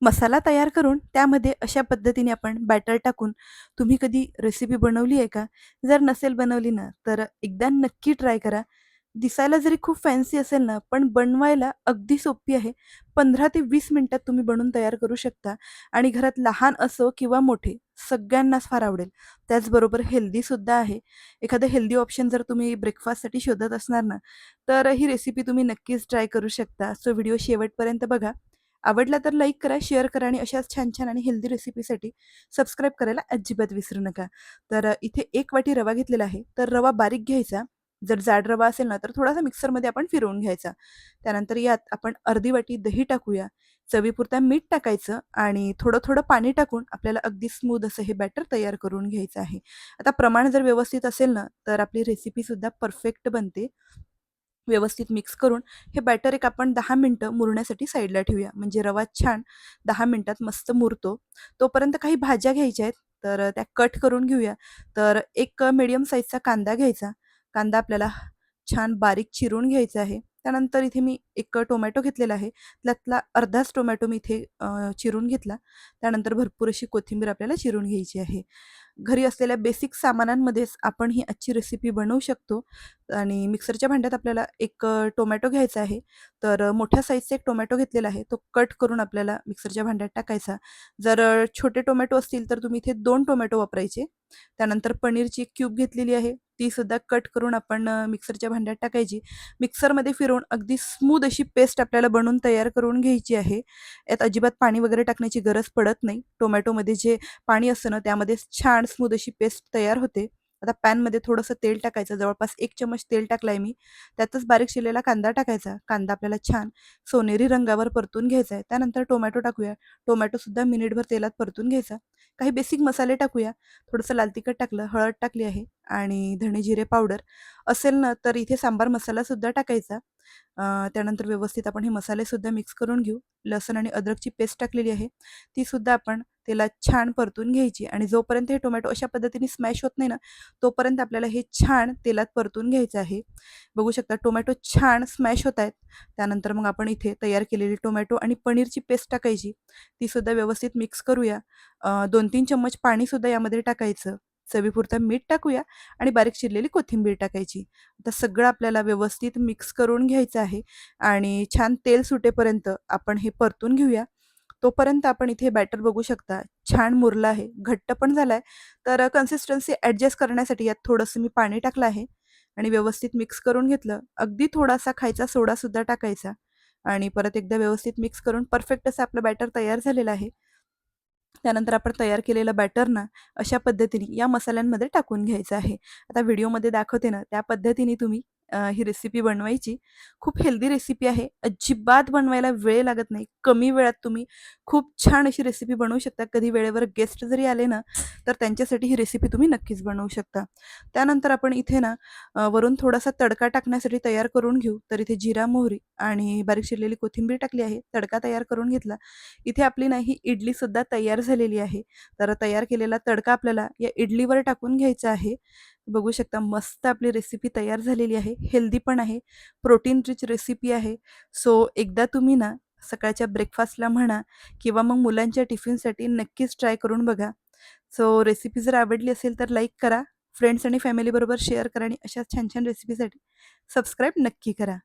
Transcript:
मसाला तयार करून त्यामध्ये अशा पद्धतीने आपण बॅटर टाकून तुम्ही कधी रेसिपी बनवली आहे का? जर नसेल बनवली ना, तर एकदा नक्की ट्राय करा. दिसायला जरी खूप फॅन्सी असेल ना, पण बनवायला अगदी सोपी आहे. 15 ते 20 मिनिटात तुम्ही बनवून तयार करू शकता आणि घरात लहान असो किंवा मोठे सगळ्यांनाच फार आवडेल. त्याचबरोबर हेल्दीसुद्धा आहे. एखादं हेल्दी ऑप्शन जर तुम्ही ब्रेकफास्टसाठी शोधत असणार ना, तर ही रेसिपी तुम्ही नक्कीच ट्राय करू शकता. सो व्हिडिओ शेवटपर्यंत बघा. आवडला तर लाईक करा, शेअर करा आणि अशाच छान-छान आणि हेल्दी रेसिपीसाठी सबस्क्राईब करायला अजिबात विसरू नका. तर इथे 1 वाटी रवा घेतलेला आहे. तर रवा बारीक घ्यायचा. जर जाड रवा असेल ना, तर थोडासा मिक्सरमध्ये आपण फिरवून घ्यायचा. त्यानंतर यात आपण अर्धी वाटी दही टाकूया. चवीपुरतं मीठ टाकायचं आणि थोडं-थोडं पाणी टाकून आपल्याला अगदी स्मूथ असं हे बॅटर तयार करून घ्यायचं आहे. आता प्रमाण जर व्यवस्थित असेल ना, तर आपली रेसिपीसुद्धा परफेक्ट बनते. व्यवस्थित मिक्स करून हे बॅटर एक आपण 10 मिनिटं मुरण्यासाठी साईडला ठेवूया. म्हणजे रवा छान 10 मिनिटात मस्त मुरतो. तोपर्यंत काही भाज्या घ्यायच्या आहेत, तर त्या कट करून घेऊया. तर एक मीडियम साईजचा कांदा घ्यायचा. कांदा आपल्याला छान बारीक चिरून घ्यायचा आहे. त्यानंतर इथे मी एक टोमॅटो घेतलेला आहे. त्यातला अर्धाच टोमॅटो मी इथे चिरून घेतला. त्यानंतर भरपूर अशी कोथिंबीर आपल्याला चिरून घ्यायची आहे. घरी असलेल्या बेसिक सामानांमध्येच आपण ही आजची रेसिपी बनवू शकतो. आणि मिक्सरच्या भांड्यात आपल्याला एक टोमॅटो घ्यायचा आहे. तर मोठ्या साईजचा एक टोमॅटो घेतलेला आहे. तो कट करून आपल्याला मिक्सरच्या भांड्यात टाकायचा. जर छोटे टोमॅटो असतील तर तुम्ही इथे 2 टोमॅटो वापरायचे. त्यानंतर पनीरची एक क्यूब घेतलेली आहे. ती सुद्धा कट करून आपण मिक्सरच्या भांड्यात टाकायची. मिक्सरमध्ये फिरवून अगदी स्मूथ अशी पेस्ट आपल्याला बनवून तयार करून घ्यायची आहे. यात अजिबात पाणी वगैरे टाकण्याची गरज पडत नाही. टोमॅटोमध्ये जे पाणी असतं ना, त्यामध्ये छान स्मूथ अशी पेस्ट तयार होते. आता पॅनमध्ये थोडंसं तेल टाकायचं. जवळपास 1 चमच तेल टाकलाय मी. त्यातच बारीक चिरलेला कांदा टाकायचा. कांदा आपल्याला छान सोनेरी रंगावर परतून घ्यायचा आहे. त्यानंतर टोमॅटो टाकूया. टोमॅटोसुद्धा मिनिटभर तेलात परतून घ्यायचा. काही बेसिक मसाले टाकूया. थोडंसं लाल तिखट टाकलं, हळद टाकली आहे आणि धणे जिरे पावडर असेल ना, तर इथे सांबार मसालासुद्धा टाकायचा. त्यानंतर व्यवस्थित आपण हे मसालेसुद्धा मिक्स करून घेऊ. लसूण आणि अद्रकची पेस्ट टाकलेली आहे. तीसुद्धा आपण तेलात छान परतून घ्यायची आणि जोपर्यंत हे टोमॅटो अशा पद्धतीने स्मॅश होत नाही ना, तोपर्यंत आपल्याला हे छान तेलात परतून घ्यायचं आहे. बघू शकता टोमॅटो छान स्मॅश होत आहेत. त्यानंतर मग आपण इथे तयार केलेली टोमॅटो आणि पनीरची पेस्ट टाकायची. तीसुद्धा व्यवस्थित मिक्स करूया. 2-3 चम्मच पाणीसुद्धा यामध्ये टाकायचं. चवीपुरतं मीठ टाकूया आणि बारीक चिरलेली कोथिंबीर टाकायची. आता सगळं आपल्याला व्यवस्थित मिक्स करून घ्यायचं आहे आणि छान तेल सुटेपर्यंत आपण हे परतून घेऊया. तोपर्यंत आपण इथे बॅटर बघू शकता छान मुरलं आहे, घट्ट पण झालाय. तर कन्सिस्टन्सी ॲडजस्ट करण्यासाठी यात थोडंसं मी पाणी टाकलं आहे आणि व्यवस्थित मिक्स करून घेतलं. अगदी थोडासा खायचा सोडासुद्धा टाकायचा आणि परत एकदा व्यवस्थित मिक्स करून परफेक्ट असं आपलं बॅटर तयार झालेलं आहे. त्यानंतर आपण तयार केलेलं बॅटर ना, अशा पद्धतीने या मसाल्यांमध्ये टाकून घ्यायचं आहे. आता व्हिडिओमध्ये दाखवते ना, त्या पद्धतीने तुम्ही ही रेसिपी बनवायची. खूप हेल्दी रेसिपी आहे. अजिबात बनवायला वेळ लागत नाही. कमी वेळात तुम्ही खूप छान अशी रेसिपी बनवू शकता. कधी वेळेवर गेस्ट जरी आले ना, तर त्यांच्यासाठी ही रेसिपी तुम्ही नक्कीच बनवू शकता. त्यानंतर आपण इथे ना, वरून थोडासा तडका टाकण्यासाठी तयार करून घेऊ. तर इथे जिरा, मोहरी आणि बारीक चिरलेली कोथिंबीर टाकली आहे. तडका तयार करून घेतला. इथे आपली ना ही इडलीसुद्धा तयार झालेली आहे. तर तयार केलेला तडका आपल्याला या इडलीवर टाकून घ्यायचा आहे. बघू शकता मस्त आपली रेसिपी तयार झालेली आहे. हेल्दी पण आहे. प्रोटीन रिच रेसिपी आहे. सो एकदा तुम्ही ना सकाळच्या ब्रेकफास्टला म्हणा किंवा मग मुलांच्या टिफिनसाठी नक्कीच ट्राय करून बघा. सो रेसिपी जर आवडली असेल तर लाईक करा. फ्रेंड्स आणि फॅमिलीबरोबर शेअर करा आणि अशाच छान-छान रेसिपीसाठी सबस्क्राईब नक्की करा.